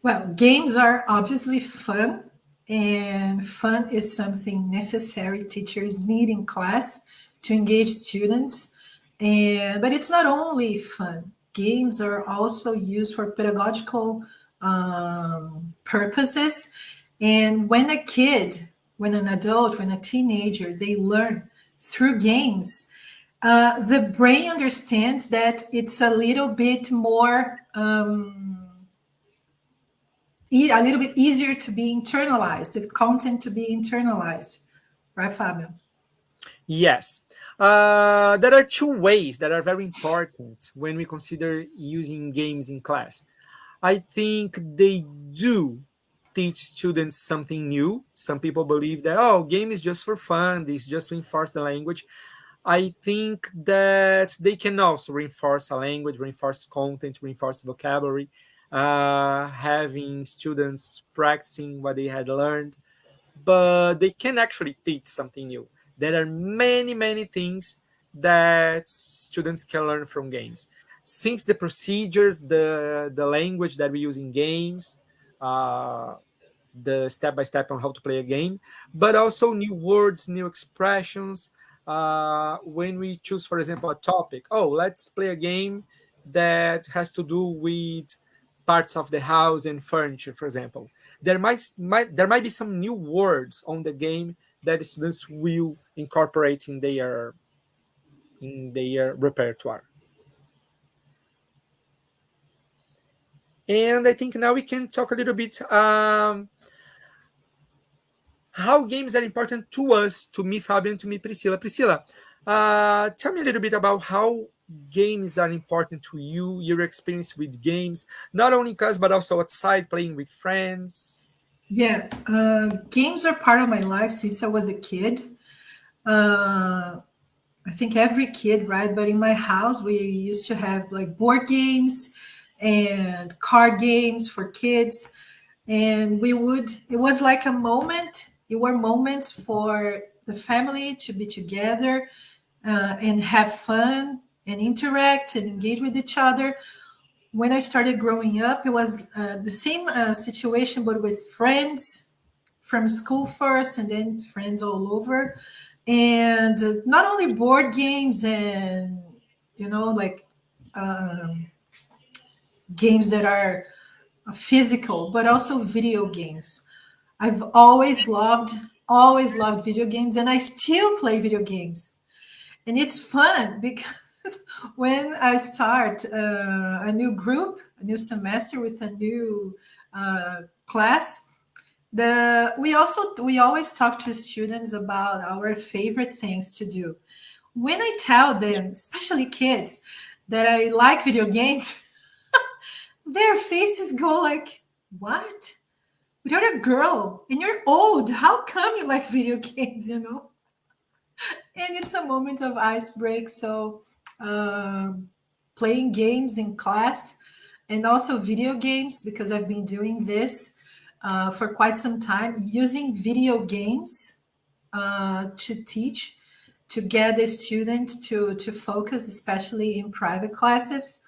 Well, games are obviously fun, and fun is something necessary teachers need in class to engage students. And but it's not only fun. Games are also used for pedagogical purposes. And when an adult, when a teenager, they learn through games, the brain understands that it's a little bit more. A little bit easier to be internalized, the content to be internalized, right, Fabio? Yes. There are two ways that are very important when we consider using games in class. I think they do teach students something new. Some people believe that, oh, game is just for fun, this just to enforce the language. I think that they can also reinforce a language, reinforce content, reinforce vocabulary, having students practicing what they had learned, but they can actually teach something new. There are many, many things that students can learn from games. Since the procedures, the language that we use in games, uh, the step by step on how to play a game, but also new words, new expressions. When we choose, for example, a topic, oh, let's play a game that has to do with parts of the house and furniture, for example. There might be some new words on the game that students will incorporate in their repertoire. And I think now we can talk a little bit how games are important to us, to me, Fabio, and to me, Priscilla. Priscilla, tell me a little bit about how games are important to you, your experience with games, not only in class, but also outside, playing with friends. Yeah, games are part of my life since I was a kid. uh, I think every kid, right? But in my house we used to have like board games and card games for kids, and it was like a moment, it were moments for the family to be together, and have fun and interact and engage with each other. When I started growing up, it was the same situation, but with friends from school first, and then friends all over. And not only board games and, like um, games that are physical, but also video games. I've always loved video games, and I still play video games. And it's fun because when I start a new group, a new semester with a new class, we always talk to students about our favorite things to do. When I tell them, especially kids, that I like video games, their faces go like, "What? But you're a girl and you're old. How come you like video games?" And it's a moment of ice break. So, um, playing games in class and also video games, because I've been doing this for quite some time, using video games to teach, to get the student to focus, especially in private classes,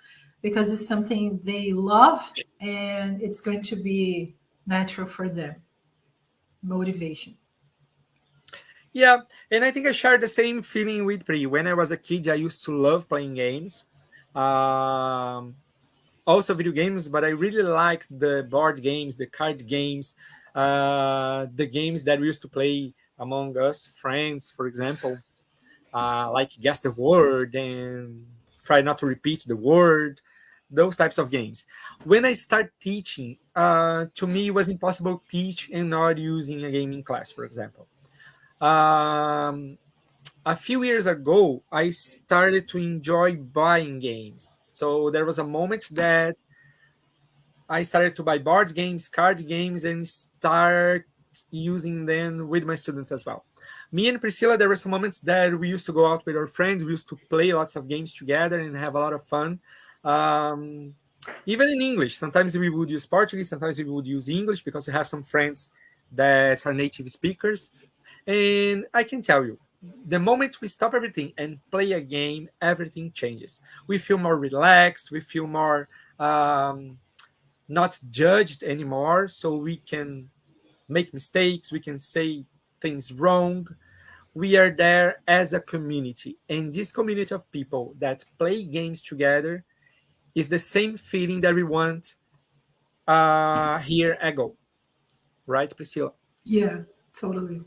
because it's something they love and it's going to be natural for them. Motivation. Yeah, and I think I share the same feeling with Pri. When I was a kid, I used to love playing games. Um, Also video games, but I really liked the board games, the card games, the games that we used to play among us friends, for example, like guess the word and try not to repeat the word, those types of games. When I start teaching, to me it was impossible to teach and not using a gaming class, for example. Um, a few years ago, I started to enjoy buying games. So there was a moment that I started to buy board games, card games, and start using them with my students as well. Me and Priscilla, there were some moments that we used to go out with our friends. We used to play lots of games together and have a lot of fun. Um, Even in English, sometimes we would use Portuguese, sometimes we would use English because we have some friends that are native speakers. And I can tell you, the moment we stop everything and play a game, everything changes. We feel more relaxed. We feel more. not judged anymore, so we can make mistakes, we can say things wrong. We are there as a community, and this community of people that play games together is the same feeling that we want here at Go, right, Priscilla? Yeah, totally.